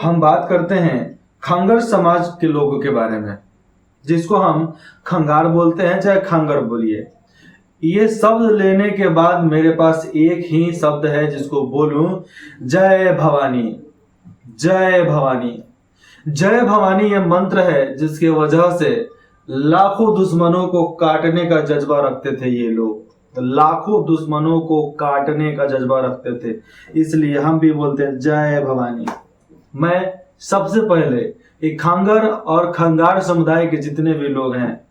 हम बात करते हैं खंगर समाज के लोगों के बारे में, जिसको हम खंगार बोलते हैं चाहे खंगर बोलिए। ये शब्द लेने के बाद मेरे पास एक ही शब्द है जिसको बोलूं, जय भवानी। जय भवानी, जय भवानी ये मंत्र है जिसके वजह से लाखों दुश्मनों को काटने का जज्बा रखते थे ये लोग। तो लाखों दुश्मनों को काटने का जज्बा रखते थे, इसलिए हम भी बोलते हैं जय भवानी। मैं सबसे पहले एक खंगर और खंगार समुदाय के जितने भी लोग हैं,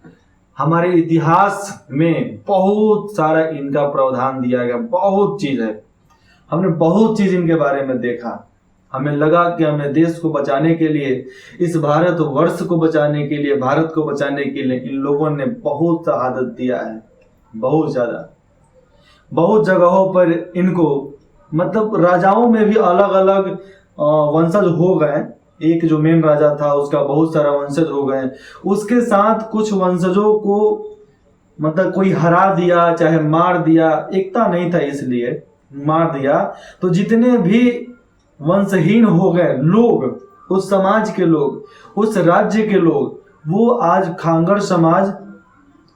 हमारे इतिहास में बहुत सारा इनका प्रावधान दिया गया, बहुत चीज है, हमने बहुत चीज इनके बारे में देखा। हमें लगा कि हमें देश को बचाने के लिए, इस भारत वर्ष को बचाने के लिए, भारत को बचाने के लिए इन लोगों ने बहुत शहादत दिया है, बहुत ज्यादा। बहुत जगहों पर इनको मतलब राजाओं में भी अलग अलग वंशज हो गए। एक जो मेन राजा था उसका बहुत सारा वंशज हो गए, उसके साथ कुछ वंशजों को मतलब कोई हरा दिया चाहे मार दिया, एकता नहीं था इसलिए मार दिया। तो जितने भी वंशहीन हो गए लोग, उस समाज के लोग, उस राज्य के लोग, वो आज खांगर समाज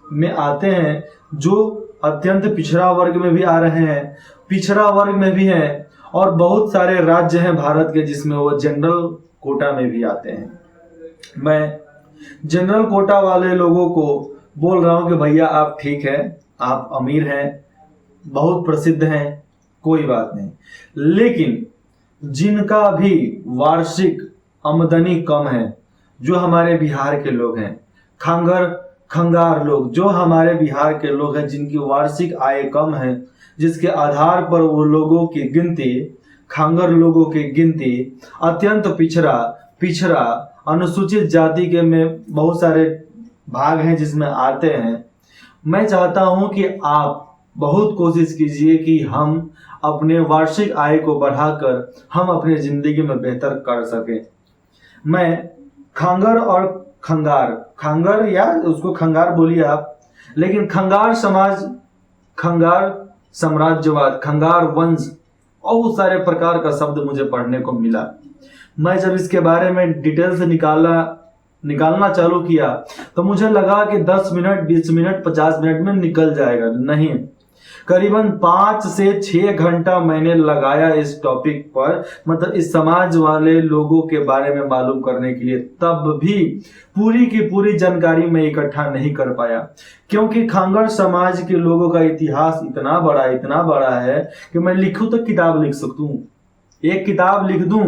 में आते हैं, जो अत्यंत पिछड़ा वर्ग में भी आ रहे हैं, पिछड़ा वर्ग में भी हैं, और बहुत सारे राज्य हैं भारत के जिसमें वो जनरल कोटा में भी आते हैं। मैं जनरल कोटा वाले लोगों को बोल रहा हूं कि भैया आप ठीक है, आप अमीर हैं, बहुत प्रसिद्ध हैं, कोई बात नहीं, लेकिन जिनका भी वार्षिक आमदनी कम है, जो हमारे बिहार के लोग हैं, खंगार लोग जो हमारे बिहार के लोग हैं, जिनकी वार्षिक आय कम है, जिसके आधार पर वो लोगों की गिनती, खंगर लोगों की गिनती अत्यंत पिछड़ा अनुसूचित जाति के में बहुत सारे भाग हैं जिसमें आते हैं। मैं चाहता हूं कि आप बहुत कोशिश कीजिए कि हम अपने वार्षिक आय को बढ़ाकर हम अपनी जिंदगी में बेहतर कर सकें। मैं खंगर और खंगर या उसको खंगार बोलिए आप, लेकिन खंगार समाज, खंगार साम्राज्यवाद, खंगार वंश, बहुत सारे प्रकार का शब्द मुझे पढ़ने को मिला। मैं जब इसके बारे में डिटेल से निकालना चालू किया तो मुझे लगा कि 10 मिनट 20 मिनट 50 मिनट में निकल जाएगा, नहीं, करीबन 5 से 6 घंटा मैंने लगाया इस टॉपिक पर, मतलब इस समाज वाले लोगों के बारे में मालूम करने के लिए। तब भी पूरी की पूरी जानकारी मैं इकट्ठा नहीं कर पाया, क्योंकि खंगर समाज के लोगों का इतिहास इतना बड़ा है कि मैं लिखूं तो किताब लिख सकूं, एक किताब लिख दूं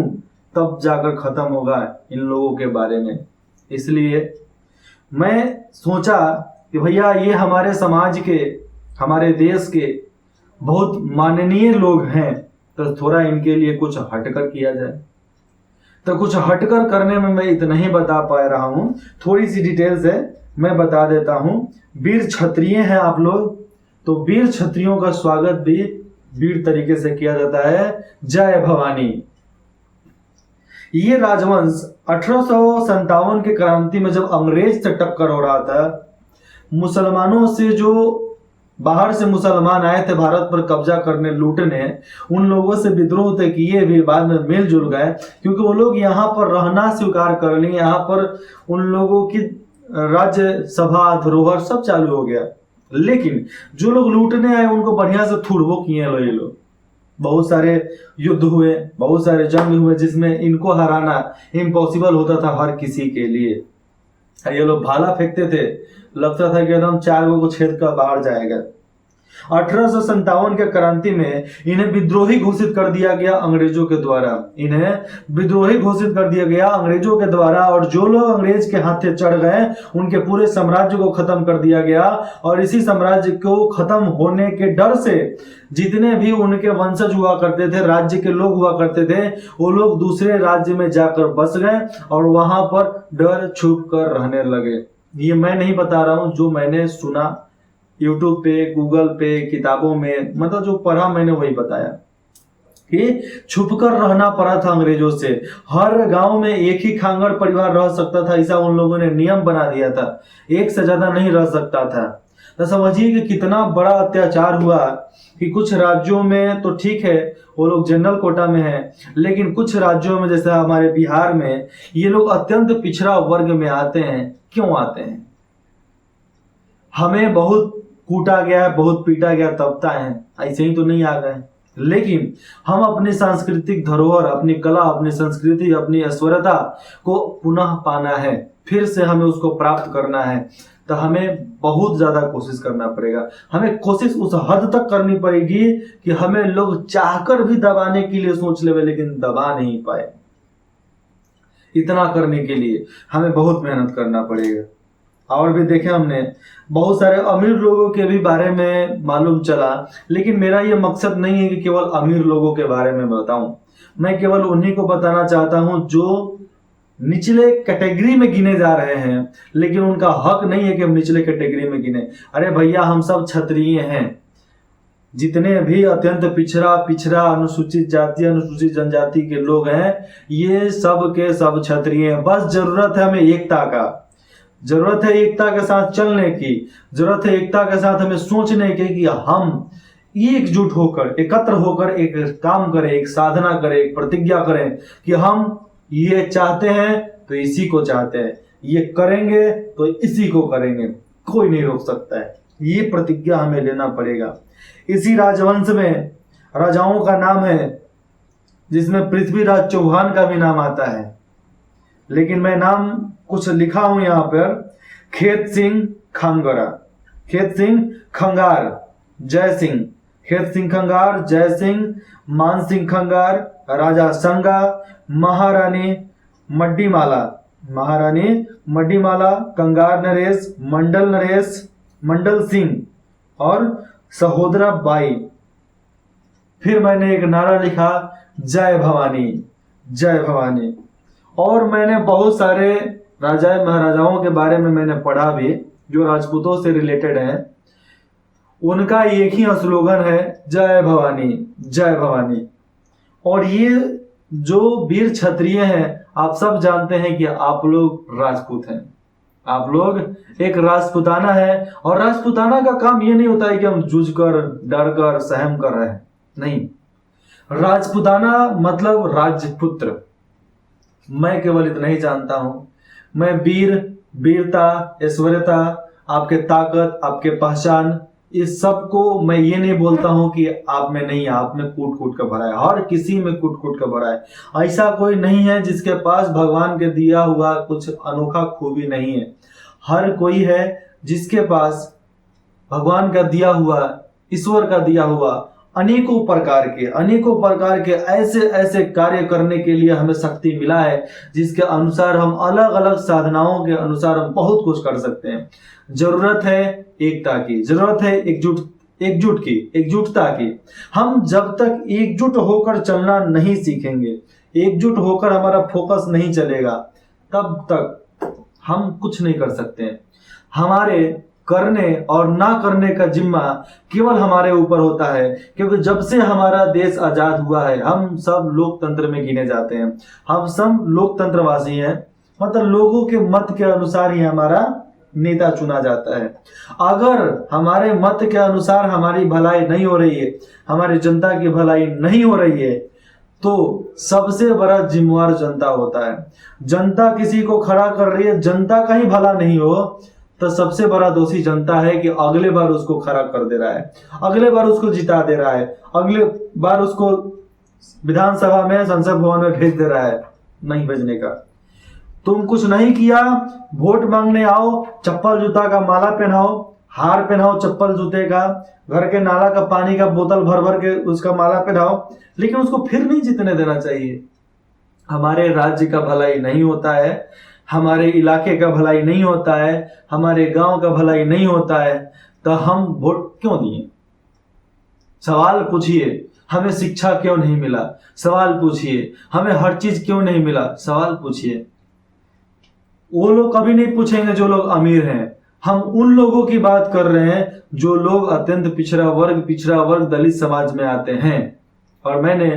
तब जाकर खत्म होगा इन लोगों के बारे में। इसलिए मैं सोचा कि भैया ये हमारे समाज के, हमारे देश के बहुत माननीय लोग हैं, तो थोड़ा इनके लिए कुछ हटकर किया जाए। तो कुछ हटकर करने में मैं इतना ही बता पा रहा हूं, थोड़ी सी डिटेल्स है मैं बता देता हूं। वीर क्षत्रिय हैं आप लोग, तो वीर क्षत्रियों का स्वागत भी वीर तरीके से किया जाता है, जय भवानी। ये राजवंश 1857 के क्रांति में जब अंग्रेज से टक्कर हो रहा था, मुसलमानों से, जो बाहर से मुसलमान आए थे भारत पर कब्जा करने, लूटने, उन लोगों से विद्रोह थे किए भी, बाद में मिलजुल गए, क्योंकि वो लोग यहाँ पर रहना स्वीकार कर लिए, यहाँ पर उन लोगों की राज्य सभा धरोहर सब चालू हो गया। लेकिन जो लोग लूटने आए उनको बढ़िया से थुड़बो किए ये लोग। बहुत सारे युद्ध हुए, बहुत सारे जंग हुए, जिसमें इनको हराना इम्पॉसिबल होता था हर किसी के लिए। ये लोग भाला फेंकते थे, लगता था कि एकदम 4 को छेद कर बाहर जाएगा। 1857 के क्रांति में इन्हें विद्रोही घोषित कर दिया गया अंग्रेजों के द्वारा, और जो लोग अंग्रेज के हाथे चढ़ गए उनके पूरे साम्राज्य को खत्म कर दिया गया। और इसी साम्राज्य को खत्म होने के डर से जितने भी उनके वंशज हुआ करते थे, राज्य के लोग हुआ करते थे, वो लोग दूसरे राज्य में जाकर बस गए और वहां पर डर छुप कर रहने लगे। ये मैं नहीं बता रहा हूं, जो मैंने सुना यूट्यूब पे, गूगल पे, किताबों में, मतलब जो पढ़ा मैंने वही बताया कि छुपकर रहना पड़ा था अंग्रेजों से। हर गांव में एक ही खांगर परिवार रह सकता था, ऐसा उन लोगों ने नियम बना दिया था, एक से ज्यादा नहीं रह सकता था। तो समझिए कि कितना बड़ा अत्याचार हुआ कि कुछ राज्यों में तो ठीक है वो लोग जनरल कोटा में है, लेकिन कुछ राज्यों में जैसे हमारे बिहार में ये लोग अत्यंत पिछड़ा वर्ग में आते हैं। क्यों आते हैं? हमें बहुत कूटा गया, बहुत पीटा गया तब तक है, ऐसे ही तो नहीं आ गए। लेकिन हम अपनी सांस्कृतिक धरोहर, अपनी कला, अपनी संस्कृति, अपनी ऐश्वर्यता को पुनः पाना है, फिर से हमें उसको प्राप्त करना है। तो हमें बहुत ज्यादा कोशिश करना पड़ेगा। हमें कोशिश उस हद तक करनी पड़ेगी कि हमें लोग चाहकर भी दबाने के लिए सोच ले, लेकिन दबा नहीं पाए। इतना करने के लिए हमें बहुत मेहनत करना पड़ेगा। और भी देखें, हमने बहुत सारे अमीर लोगों के भी बारे में मालूम चला, लेकिन मेरा ये मकसद नहीं है कि केवल अमीर लोगों के बारे में बताऊं। मैं केवल उन्हीं को बताना चाहता हूं जो निचले कैटेगरी में गिने जा रहे हैं, लेकिन उनका हक नहीं है कि हम निचले कैटेगरी में गिने। अरे भैया, हम सब क्षत्रिय हैं। जितने भी अत्यंत पिछड़ा अनुसूचित जाति, अनुसूचित जनजाति के लोग हैं, ये सब के सब क्षत्रिय हैं। बस जरूरत है हमें एकता का, जरूरत है एकता के साथ चलने की, जरूरत है एकता के साथ हमें सोचने की कि हम एकजुट होकर, एकत्र होकर एक काम करें, एक साधना करें, एक प्रतिज्ञा करें कि हम ये चाहते हैं तो इसी को चाहते हैं, ये करेंगे तो इसी को करेंगे, कोई नहीं रोक सकता है। ये प्रतिज्ञा हमें लेना पड़ेगा। इसी राजवंश में राजाओं का नाम है जिसमें पृथ्वीराज चौहान का भी नाम आता है, लेकिन मैं नाम कुछ लिखा हूं यहाँ पर, खेत सिंह खंगार, खेत सिंह खंगार, जय सिंह, खेत सिंह खंगार, जय सिंह, मान सिंह खंगार, राजा संगा, महारानी मड्डीमाला, महारानी मड्डीमाला, कंगार नरेश, मंडल सिंह और सहोदरा बाई। फिर मैंने एक नारा लिखा, जय भवानी, जय भवानी। और मैंने बहुत सारे राजा महाराजाओं के बारे में मैंने पढ़ा भी, जो राजपूतों से रिलेटेड हैं। उनका एक ही स्लोगन है, जय भवानी, जय भवानी। और ये जो वीर क्षत्रिय हैं, आप सब जानते हैं कि आप लोग राजपूत हैं, आप लोग एक राजपूताना है। और राजपूताना का काम ये नहीं होता है कि हम जूझ कर, डर कर, सहम कर रहे हैं, नहीं। राजपूताना मतलब राजपुत्र। मैं केवल इतना ही जानता हूं। मैं वीरता, ऐश्वर्यता, आपके ताकत, आपके पहचान, इस सब को मैं ये नहीं बोलता हूं कि आप में नहीं है, आप में कूट कूट कर भरा है, हर किसी में कूट कूट कर भरा है। ऐसा कोई नहीं है जिसके पास भगवान के दिया हुआ कुछ अनोखा खूबी नहीं है। हर कोई है जिसके पास भगवान का दिया हुआ, ईश्वर का दिया हुआ अनेकों प्रकार के ऐसे ऐसे कार्य करने के लिए हमें शक्ति मिला है, जिसके अनुसार हम अलग अलग साधनाओं के अनुसार हम बहुत कुछ कर सकते हैं। जरूरत है एकता की, जरूरत है एकजुटता की। हम जब तक एकजुट होकर चलना नहीं सीखेंगे, एकजुट होकर हमारा फोकस नहीं चलेगा, तब तक हम कुछ नहीं कर सकते हैं। हमारे करने और ना करने का जिम्मा केवल हमारे ऊपर होता है, क्योंकि जब से हमारा देश आजाद हुआ है, हम सब लोकतंत्र में गिने जाते हैं। हम सब लोकतंत्रवासी हैं, मतलब लोगों के मत के अनुसार ही हमारा नेता चुना जाता है। अगर हमारे मत के अनुसार हमारी भलाई नहीं हो रही है, हमारी जनता की भलाई नहीं हो रही है, तो सबसे बड़ा जिम्मेवार जनता होता है। जनता किसी को खड़ा कर रही है, जनता का ही भला नहीं हो, तो सबसे बड़ा दोषी जनता है कि अगले बार उसको खड़ा कर दे रहा है, अगले बार उसको जिता दे रहा है, अगले बार उसको विधानसभा में, संसद भवन में भेज दे रहा है। नहीं भेजने का। तुम कुछ नहीं किया, वोट मांगने आओ, चप्पल जूता का माला पहनाओ, हार पहनाओ चप्पल जूते का, घर के नाला का पानी का बोतल भर भर के उसका माला पहनाओ, लेकिन उसको फिर नहीं जीतने देना चाहिए। हमारे राज्य का भलाई नहीं होता है, हमारे इलाके का भलाई नहीं होता है, हमारे गांव का भलाई नहीं होता है, तो हम वोट क्यों दिए? सवाल पूछिए, हमें शिक्षा क्यों नहीं मिला? सवाल पूछिए, हमें हर चीज क्यों नहीं मिला? सवाल पूछिए। वो लोग कभी नहीं पूछेंगे जो लोग अमीर हैं। हम उन लोगों की बात कर रहे हैं जो लोग अत्यंत पिछड़ा वर्ग दलित समाज में आते हैं। और मैंने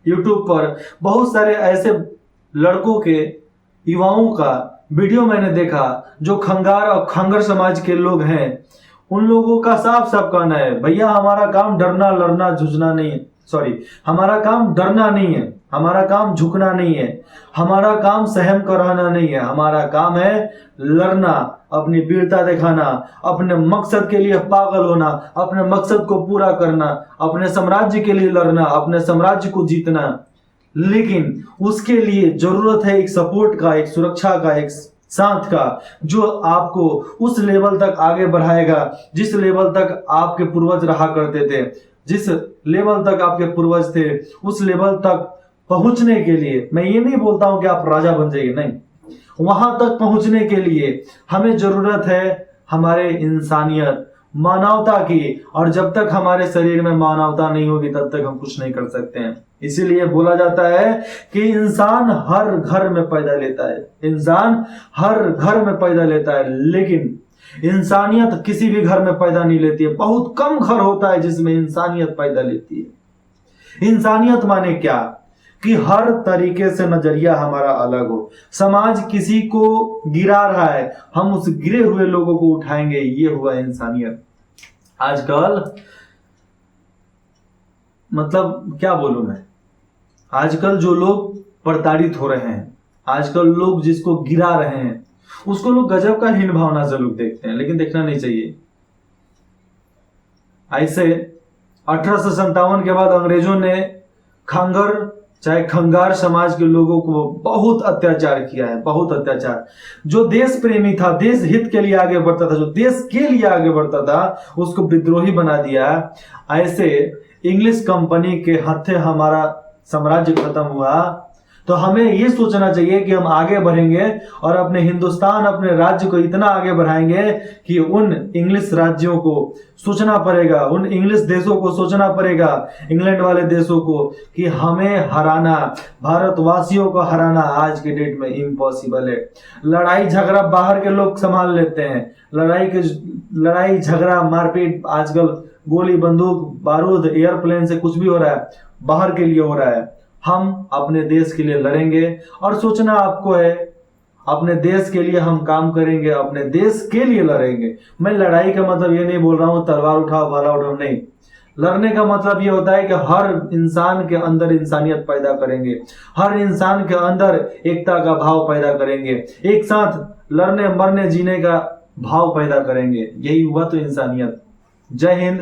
YouTube पर बहुत सारे ऐसे लड़कों के, युवाओं का वीडियो मैंने देखा जो खंगार और खंगर समाज के लोग हैं। उन लोगों का साफ साफ कहना है, भैया हमारा काम डरना लड़ना झुकना नहीं है, सॉरी, हमारा काम डरना नहीं है, हमारा काम झुकना नहीं है, हमारा काम सहम कराना नहीं है, हमारा काम है लड़ना, अपनी वीरता दिखाना, अपने मकसद के लिए पागल होना, अपने मकसद को पूरा करना, अपने साम्राज्य के लिए लड़ना, अपने साम्राज्य को जीतना। लेकिन उसके लिए जरूरत है एक सपोर्ट का, एक सुरक्षा का, एक साथ का, जो आपको उस लेवल तक आगे बढ़ाएगा जिस लेवल तक आपके पूर्वज रहा करते थे, जिस लेवल तक आपके पूर्वज थे, उस लेवल तक पहुंचने के लिए मैं ये नहीं बोलता हूं कि आप राजा बन जाइए, नहीं, वहां तक पहुंचने के लिए हमें जरूरत है हमारे इंसानियत, मानवता की। और जब तक हमारे शरीर में मानवता नहीं होगी तब तक हम कुछ नहीं कर सकते हैं। इसीलिए बोला जाता है कि इंसान हर घर में पैदा लेता है, इंसान हर घर में पैदा लेता है, लेकिन इंसानियत किसी भी घर में पैदा नहीं लेती है। बहुत कम घर होता है जिसमें इंसानियत पैदा लेती है। इंसानियत माने क्या? कि हर तरीके से नजरिया हमारा अलग हो। समाज किसी को गिरा रहा है, हम उस गिरे हुए लोगों को उठाएंगे, ये हुआ इंसानियत। आजकल मतलब क्या बोलूं मैं, आजकल जो लोग प्रताड़ित हो रहे हैं, आजकल लोग जिसको गिरा रहे हैं, उसको लोग गजब का हीन भावना से लोग देखते हैं, लेकिन देखना नहीं चाहिए। ऐसे 1857 के बाद अंग्रेजों ने खंगर चाहे खंगार समाज के लोगों को बहुत अत्याचार किया है, बहुत अत्याचार। जो देश प्रेमी था, देश हित के लिए आगे बढ़ता था, जो देश के लिए आगे बढ़ता था, उसको विद्रोही बना दिया। ऐसे इंग्लिश कंपनी के हाथे हमारा साम्राज्य खत्म हुआ, तो हमें ये सोचना चाहिए कि हम आगे बढ़ेंगे और अपने हिंदुस्तान, अपने राज्य को इतना आगे बढ़ाएंगे कि उन इंग्लिश राज्यों को सोचना पड़ेगा, उन इंग्लिश देशों को सोचना पड़ेगा, इंग्लैंड वाले देशों को, कि हमें हराना, भारतवासियों को हराना आज के डेट में इम्पॉसिबल है। लड़ाई झगड़ा बाहर के लोग संभाल लेते हैं, लड़ाई झगड़ा मारपीट आजकल गोली बंदूक बारूद एयरप्लेन से कुछ भी हो रहा है, बाहर के लिए हो रहा है। हम अपने देश के लिए लड़ेंगे और सोचना आपको है, अपने देश के लिए हम काम करेंगे, अपने देश के लिए लड़ेंगे। मैं लड़ाई का मतलब ये नहीं बोल रहा हूं तलवार उठाओ भाला उठाओ, नहीं। लड़ने का मतलब ये होता है कि हर इंसान के अंदर इंसानियत पैदा करेंगे, हर इंसान के अंदर एकता का भाव पैदा करेंगे, एक साथ लड़ने मरने जीने का भाव पैदा करेंगे। यही हुआ तो इंसानियत। जय हिंद,